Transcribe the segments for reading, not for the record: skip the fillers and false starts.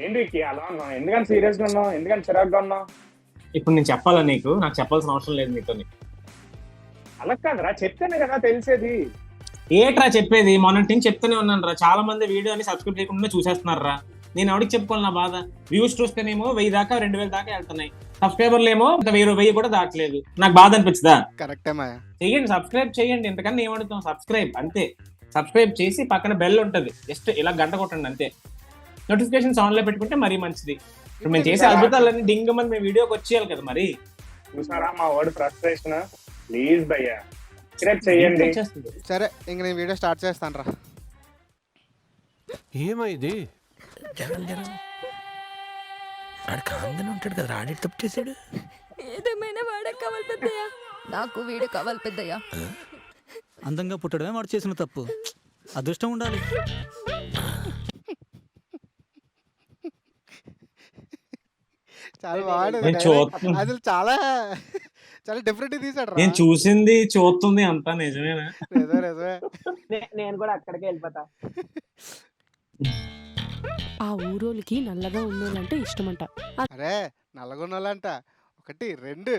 ఏంటి అలా ఉన్నావు? ఎందుకని సీరియస్ గా ఉన్నావు? ఎందుకని చిరాగ్గా ఉన్నావు? ఇప్పుడు నేను చెప్పాలా నీకు? నాకు చెప్పాల్సిన అవసరం లేదు నీతో. అలా కాదురా, చెప్తేనే కదా తెలిసేది. ఏట్రా చెప్పేది? మొన్నటి నుంచి చెప్తూనే ఉన్నాను రా, చాలా మంది వీడియోని సబ్స్క్రైబ్ చేయకుండా చూసేస్తున్నారు రా. నేను ఎవరికి చెప్పుకోవాలి నా బాధ? వ్యూస్ చూస్తేనేమో 1000 దాకా 2000 దాకా వెళ్తున్నాయి, సబ్స్క్రైబర్లు ఏమో 1000 కూడా దాటలేదు. నాకు బాధ అనిపించదా? కరెక్టే మాయా. చెయ్యండి, సబ్స్క్రైబ్ చేయండి, ఇంతకన్నా ఏమడుగుతాం? సబ్స్క్రైబ్ అంతే. సబ్స్క్రైబ్ చేసి పక్కన బెల్ ఉంటది, జస్ట్ ఇలా గంట కొట్టండి అంతే. నోటిఫికేషన్స్ ఆన్ లో పెట్టుకుంటే మరీ మంచిది. ఇప్పుడు మేము చేసే అద్భుతాలన్నీ డింగమని మేము వీడియోకి వచ్చేయాలి కదా మరి. చూసారా మా వర్డ్ ఫ్రస్ట్రేషన్? ప్లీజ్ భయ్యా సబ్స్క్రైబ్ చేయండి. సరే ఇంక నేను వీడియో స్టార్ట్ చేస్తాను రా. ఏమైంది? జనం ఆడు కాంగానే ఉంటాడు కదా, ఆడి తప్పు చేశాడు. ఏదేమైనా వాడే కావాలి పెద్దయ్య. నాకు వీడే కావాలి పెద్దయ్య. అందంగా పుట్టడమే వాడు చేసిన తప్పు. అదృష్టం ఉండాలి. చాలా బాగుంది అసలు, చాలా చాలా డిఫరెంట్ తీసాడు రా. నేను చూసింది చూస్తుంది అంతా నిజమేనా? నేను కూడా అక్కడికే వెళ్ళిపోతా. ఆ ఊరోళ్ళకి నల్లగా ఉన్నోళ్ళంటే ఇష్టమంట. అరే నల్లగొన్నోళ్ళంట 1 2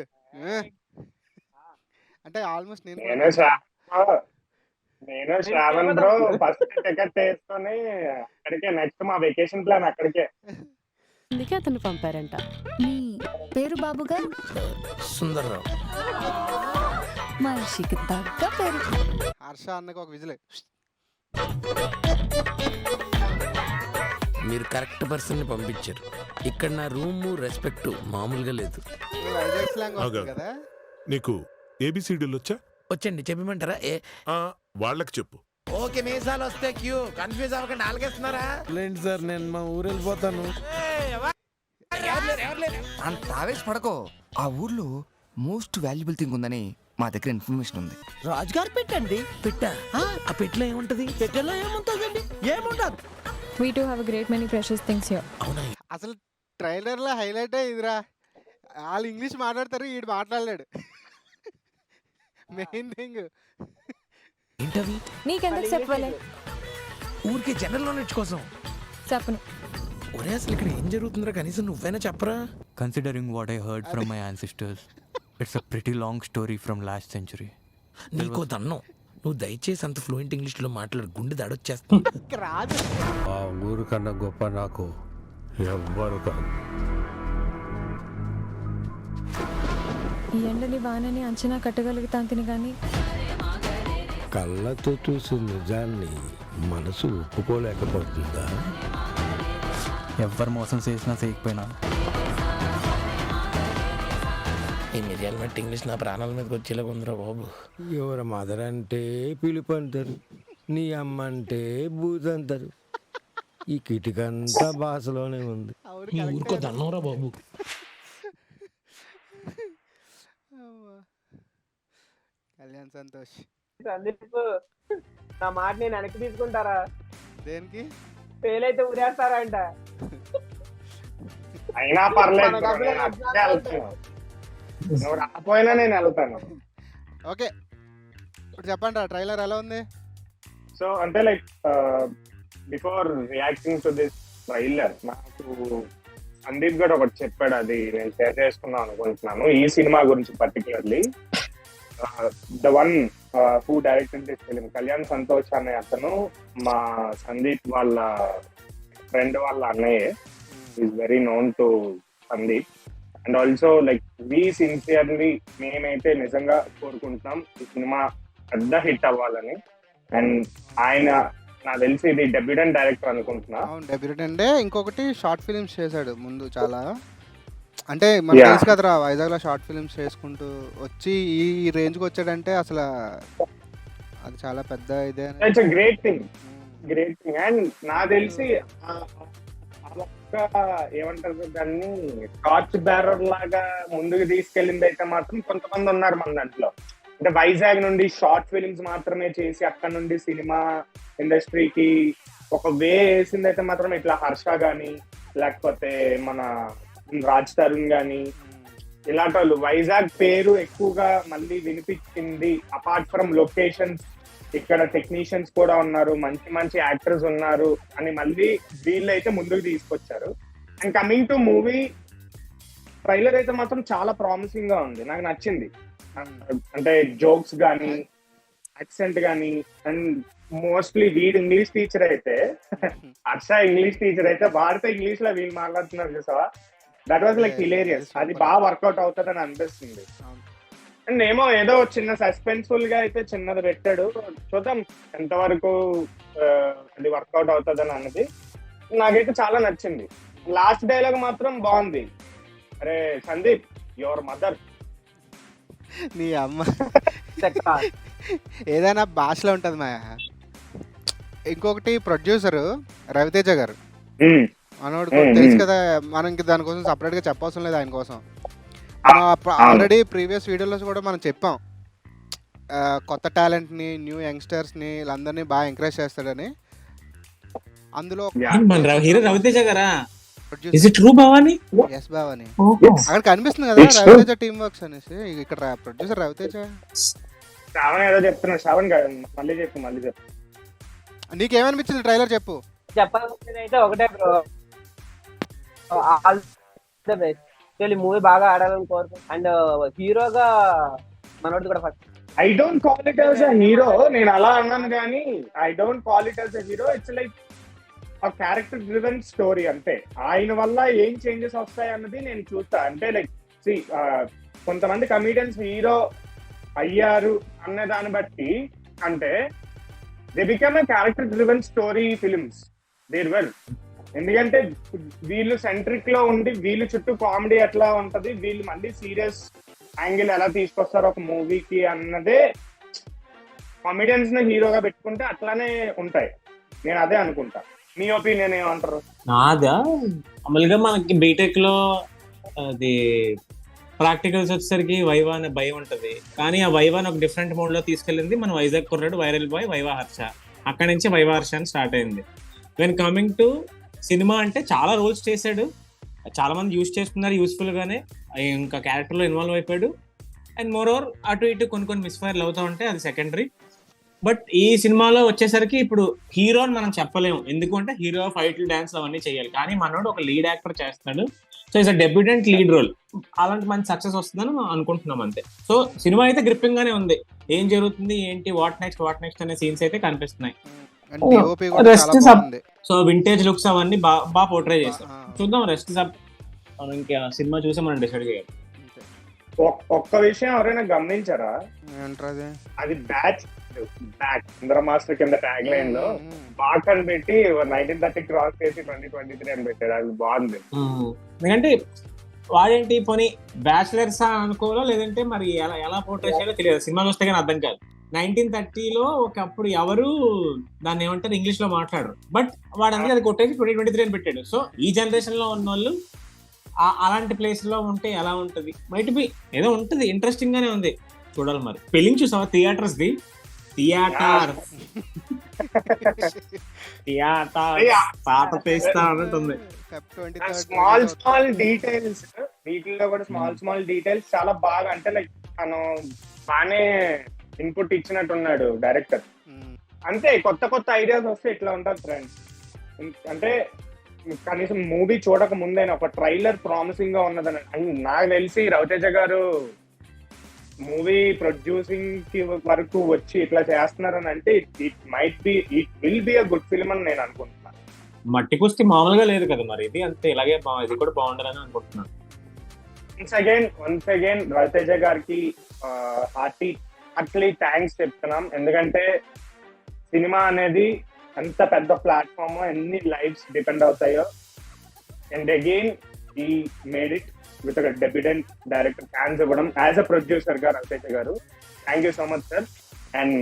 అంటే ఆల్మోస్ట్ నేను శ్రావణ్ బ్రో ఫస్ట్ టికెట్ వేసుకొని అక్కడికే, నెక్స్ట్ మా వెకేషన్ ప్లాన్ అక్కడికే. అందుకే అతను పంపారంట. మీ పేరు బాబు గారు? సుందర్రావు. మనిషికి తగ్గ పేరు. హర్ష అన్నకు ఒక విజిల్. మీరు కరెక్ట్ పర్సన్ ని పంపించారు. ఇక్కడ నా రూమ్ రెస్పెక్ట్ మామూలుగా లేదు. వైజాగ్ స్లాంగ్ వస్తుంది కదా. నీకు ఏబిసిడీలు వచ్చా? వచ్చండి, చెప్పమంటారా? వాళ్ళకి చెప్పు. ఓకే, మీసాలు వస్తే క్యూ, కన్ఫ్యూజ్ అవ్వకండి. ఆలకేస్తున్నారా? లేండి సార్, నేను మా ఊరు వెళ్ళిపోతాను. అంత ఆవేశపడకో. ఆ ఊర్లో మోస్ట్ వాల్యుబుల్ థింగ్ ఉందని మా దగ్గర ఇన్ఫర్మేషన్ ఉంది. రాజుగారు పెట్టండి. పెట్టా? ఆ పెట్టెలో ఏముంటది? పెట్టెలో ఏముంటుందండి? ఏముండదు. We do have a great many precious things here. అవునా? అసలు ట్రైలర్ లో హైలైట్ ఇదిరా. వాళ్ళు ఇంగ్లీష్ మాట్లాడతారు, వీడు మాట్లాడలేడు. మెయిన్ థింగ్ ఏంటవి? నీకెందుకు చెప్పలే? ఊరికే జనరల్ నాలెడ్జ్ కోసం చెప్పను. ఒరే అసలు ఇక్కడ ఏం జరుగుతుందో కనీసం నువ్వైనా చెప్పరా? Considering what I heard from my ancestors, it's a pretty long story from last century. నీకో దన్నం, నువ్వు దయచేసి అంత ఫ్లూయెంట్ ఇంగ్లీష్ లో మాట్లాడు, గుండె దాడొచ్చేస్తా. రాదు. ఆ ఊరు కన్నా గొప్ప నాకు ఎవ్వరు కాదు. ఈ ఎండని వానని అంచనా కట్టగలుగుతాంతిని కానీ కళ్ళతో చూసి నిజాన్ని మనసు ఒప్పుకోలేకపోతుందా? ఎవ్వరు మోసం చేసినా చేయకపోయినా ఈ మిరియాల మట్టి ఇంగ్లీష్ నా ప్రాణాల మీదకి వచ్చేలాగా ఉందిరా బాబు. ఎవరి మదర్ అంటే పిలుపు అంటారు, నీ అమ్మ అంటే బూత్ అంటారు. ఈ కిటికంతా భాషలోనే ఉంది. ఊరుకో దన్నంరా బాబు. కళ్యాణ్ సంతోష్. సందీప్, నా మాట నేను వెనక్కి తీసుకుంటారా? దేనికి? ఫెయిల్ అయితే ఊరేస్తారా అంట. అయినా పర్లేదు, నేను అక్కడికే వెళ్తాను. నువ్వు రాకపోయినా నేను వెళ్తాను. ఓకే, ఇప్పుడు చెప్పండి ట్రైలర్ ఎలా ఉంది? సో అంటే like before reacting to this trailer నాకు సందీప్ గారు ఒకటి చెప్పాడు, అది నేను షేర్ చేసుకుందాం అనుకుంటున్నాను. ఈ సినిమా గురించి particularly the one who directed this film, Kalyan Santosh అనే అతను మా సందీప్ వాళ్ళ ఫ్రెండ్ వాళ్ళ అన్నయ్య. Is very known to Sandeep. And also like we sincerely మేమైతే నిజంగా కోరుకుంటున్నాం ఈ సినిమా పెద్ద హిట్ అవ్వాలని. అండ్ ఆయన నాకు తెలిసి ఇది డెబ్యూటెంట్ డైరెక్టర్ అనుకుంటున్నా. అవును, డెబ్యూటెంట్. ఇంకొకటి షార్ట్ ఫిలిమ్స్ చేశాడు ముందు చాలా. అంటే మనకు తెలుసు కదరా, వైజాగ్ లో షార్ట్ ఫిలిమ్స్ చేసుకుంటూ వచ్చి ఈ రేంజ్కి వచ్చాడంటే అసలు అది చాలా పెద్ద ఇదే. It's great thing, great thing. And నాకు తెలిసి ఏమంటారు దాన్ని, టార్చ్ బ్యారర్ లాగా ముందుకు తీసుకెళ్ళింది అయితే మాత్రం కొంతమంది ఉన్నారు మన దాంట్లో. అంటే వైజాగ్ నుండి షార్ట్ ఫిలిమ్స్ మాత్రమే చేసి అక్కడ నుండి సినిమా ఇండస్ట్రీకి ఒక వే వేసింది అయితే మాత్రం ఇట్లా హర్ష గాని, లేకపోతే మన రాజ్ తరుణ్ గాని, ఇలాంటి వాళ్ళు వైజాగ్ పేరు ఎక్కువగా మళ్ళీ వినిపించింది. అపార్ట్ ఫ్రమ్ లొకేషన్స్ ఇక్కడ టెక్నీషియన్స్ కూడా ఉన్నారు, మంచి మంచి యాక్టర్స్ ఉన్నారు అని మళ్ళీ వీళ్ళు అయితే ముందుకు తీసుకొచ్చారు. And coming to movie trailer అయితే మాత్రం చాలా ప్రామిసింగ్ గా ఉంది, నాకు నచ్చింది. అంటే జోక్స్ కానీ యాక్సెంట్ కానీ, అండ్ మోస్ట్లీ వీడు ఇంగ్లీష్ టీచర్ అయితే హర్ష ఇంగ్లీష్ టీచర్ అయితే వాడితే ఇంగ్లీష్ లో వీళ్ళు మాట్లాడుతున్నారు చూసావా, దట్ వాజ్ లైక్ హిలేరియస్. అది బాగా వర్కౌట్ అవుతుంది అని అనిపిస్తుంది. అండ్ ఏదో చిన్న సస్పెన్స్ఫుల్ గా అయితే చిన్నది పెట్టాడు, చూద్దాం ఎంతవరకు అది వర్కౌట్ అవుతుంది అని అన్నది. నాకైతే చాలా నచ్చింది. లాస్ట్ డైలాగ్ మాత్రం బాగుంది, అరే సందీప్ యువర్ మదర్. నీ అమ్మ ఏదైనా భాషలో ఉంటుంది మా. ఇంకొకటి ప్రొడ్యూసర్ రవితేజ గారు, మనోడు తెలుసు కదా, మనం ఇంక దానికోసం సపరేట్ గా చెప్పవసరం లేదు. ఆయన కోసం ఆల్రెడీ ప్రీవియస్ వీడియోలో కూడా మనం చెప్పాం, కొత్త టాలెంట్ ని, న్యూ యంగ్స్టర్స్ ని వీళ్ళందరినీ బాగా ఎంకరేజ్ చేస్తాడని. అందులో హీరో రవితేజ గారా? Is it true, Bhavani? Yes, Bhavani. అక్కడ కనిపిస్తుంది కదా రవితేజ టీమ్ వర్క్స్ అనేసి. ఇక్కడ ప్రొడ్యూసర్ రవితేజ. శ్రావణ్ ఏదో చెప్తున్నా, శ్రావణ్ మళ్ళీ చెప్పు. నీకేమనిపించింది ట్రైలర్ చెప్పు. చెప్పాల్సింది అయితే ఒకటే bro, all the best. Movie బాగా ఆడాలని కోరుకుంటున్నాను. అండ్ హీరోగా మనోడు కూడా first. I don't call it as a hero, నేను అలా అన్నాను కానీ I don't call it as a hero. It's like ఆ క్యారెక్టర్ డ్రివెన్ స్టోరీ అంతే. ఆయన వల్ల ఏం చేంజెస్ వస్తాయి అన్నది నేను చూస్తా. అంటే లైక్ కొంతమంది కమీడియన్స్ హీరో అయ్యారు అనే దాన్ని బట్టి అంటే they become a character driven story films there well. ఎందుకంటే వీళ్ళు సెంట్రిక్ లో ఉండి వీళ్ళు చుట్టూ కామెడీ ఎట్లా ఉంటది, వీళ్ళు మళ్ళీ సీరియస్ యాంగిల్ ఎలా తీసుకొస్తారు ఒక మూవీకి అన్నదే. కామెడియన్స్ ని హీరోగా పెట్టుకుంటే అట్లానే ఉంటాయి, నేను అదే అనుకుంటా. మీ ఒపీనియన్ ఏమంటారు? నాదా మామూలుగా మనకి బీటెక్ లో అది ప్రాక్టికల్స్ వచ్చేసరికి వైవా అనే భయం ఉంటది, కానీ ఆ వైవాని ఒక డిఫరెంట్ మోడ్ లో తీసుకెళ్ళింది మన వైజాగ్ కుర్రాడు వైరల్ బాయ్ వైవా హర్ష. అక్కడి నుంచి వైవా హర్ష అని స్టార్ట్ అయింది. వెన్ కమింగ్ టు సినిమా అంటే చాలా రోల్స్ చేశాడు, చాలా మంది యూజ్ చేస్తున్నారు యూస్ఫుల్ గానే, ఇంకా క్యారెక్టర్ లో ఇన్వాల్వ్ అయిపోయాడు. అండ్ మోర్ ఓవర్ అటు ఇటు కొన్ని మిస్ఫైర్లు అవుతా ఉంటాయి, అది సెకండరీ. బట్ ఈ సినిమాలో వచ్చేసరికి ఇప్పుడు హీరో అని మనం చెప్పలేము, ఎందుకంటే హీరో ఫైట్లు డాన్స్ అవన్నీ చేయాలి, కానీ మనోడు ఒక లీడ్ యాక్టర్ చేస్తున్నాడు. So it's a debutante lead role, అలాంటి మంచి సక్సెస్ వస్తుందని అనుకుంటున్నాం అంతే. సో సినిమా అయితే గ్రిప్పింగ్ గానే ఉంది, ఏం జరుగుతుంది ఏంటి వాట్ నెక్స్ట్ అనే సీన్స్ అయితే కనిపిస్తున్నాయి. సో వింటేజ్ లుక్స్ అవన్నీ బాగా పోర్ట్రే చేస్తాం. చూద్దాం, రెస్ట్ మనం ఇంకా సినిమా చూసి మనం డిసైడ్ చేయాలి. ఒక్క విషయం ఎవరైనా గమనించారా, అది బ్యాక్ ఇంద్ర మాస్టర్ కింద ట్యాగ్ లైన్ లో బాక్ అని పెట్టి 1930 క్రాస్ చేసి 2023 అని పెట్టారు, అది బాగుంది. ఎందుకంటే వాడేంటి పోనీ బ్యాచిలర్స్ అనుకోవాలో లేదంటే మరి ఎలా పోర్ట్రే చేయాలో తెలియదు, సినిమా చూస్తే కానీ అర్థం కాదు. 1930లో ఒకప్పుడు ఎవరు దాన్ని ఏమంటారు ఇంగ్లీష్ లో మాట్లాడరు, బట్ వాడందరూ అది కొట్టేసి 2023 అని పెట్టాడు. సో ఈ జనరేషన్ లో ఉన్న వాళ్ళు అలాంటి ప్లేస్ లో ఉంటే ఎలా ఉంటది, మైట్ బి ఏదో ఉంటది, ఇంట్రెస్టింగ్ గానే ఉంది, చూడాలి. మరి స్పెల్లింగ్ చూసావా థియేటర్స్ ది, థియేటర్ పాట పేస్తా అన్నట్టుంది. స్మాల్ డీటెయిల్స్, వీటిల్లో కూడా స్మాల్ డీటెయిల్స్ చాలా బాగా, అంటే లైక్ తను బాగానే ఇన్పుట్ ఇచ్చినట్టున్నాడు డైరెక్టర్. అంతే, కొత్త ఐడియాస్ వస్తే ఇట్లా ఉంటుంది ఫ్రెండ్స్. అంటే కనీసం మూవీ చూడక ముందైనా ఒక ట్రైలర్ ప్రామిసింగ్ గా ఉన్నదని నాకు తెలిసి రవితేజ గారు మూవీ ప్రొడ్యూసింగ్ కి వరకు వచ్చి ఇట్లా చేస్తున్నారని అంటే it will be a good film అని నేను అనుకుంటున్నాను. మట్టి కుస్తీ మామూలుగా లేదు కదా మరి, ఇది అంతే, ఇలాగే ఇది కూడా బాగుండాలని అనుకుంటున్నాను. వన్స్ అగైన్ రవితేజ గారికి హార్ట్లీ థ్యాంక్స్ చెప్తున్నాం, ఎందుకంటే సినిమా అనేది ఎంత పెద్ద ప్లాట్ఫామ్, ఎన్ని లైఫ్స్ డిపెండ్ అవుతాయో. అండ్ అగైన్ ఈ made it with debutante director chance ఇవ్వడం యాజ్ అ ప్రొడ్యూసర్ గా రవితేజ గారు, thank you so much sir. And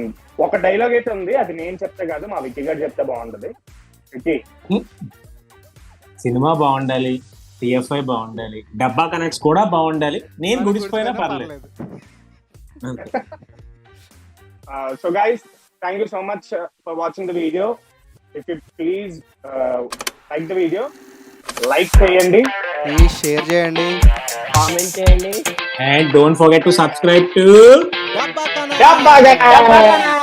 ఒక డైలాగ్ అయితే ఉంది, అది నేను చెప్తే కాదు మా విక్కీ గారు చెప్తే బాగుంటది. విక్కీ, సినిమా బాగుండాలి, టిఎఫ్ఐ బాగుండాలి, డబ్బా కనెక్ట్స్ కూడా బాగుండాలి, నేను గుడిసిపోయినా పర్లేదు. So guys, thank you so much for watching the video. If you please like the video, like చేయండి, ప్లీజ్ షేర్ చేయండి, కామెంట్ చేయండి, and don't forget to subscribe to Dabba Gana.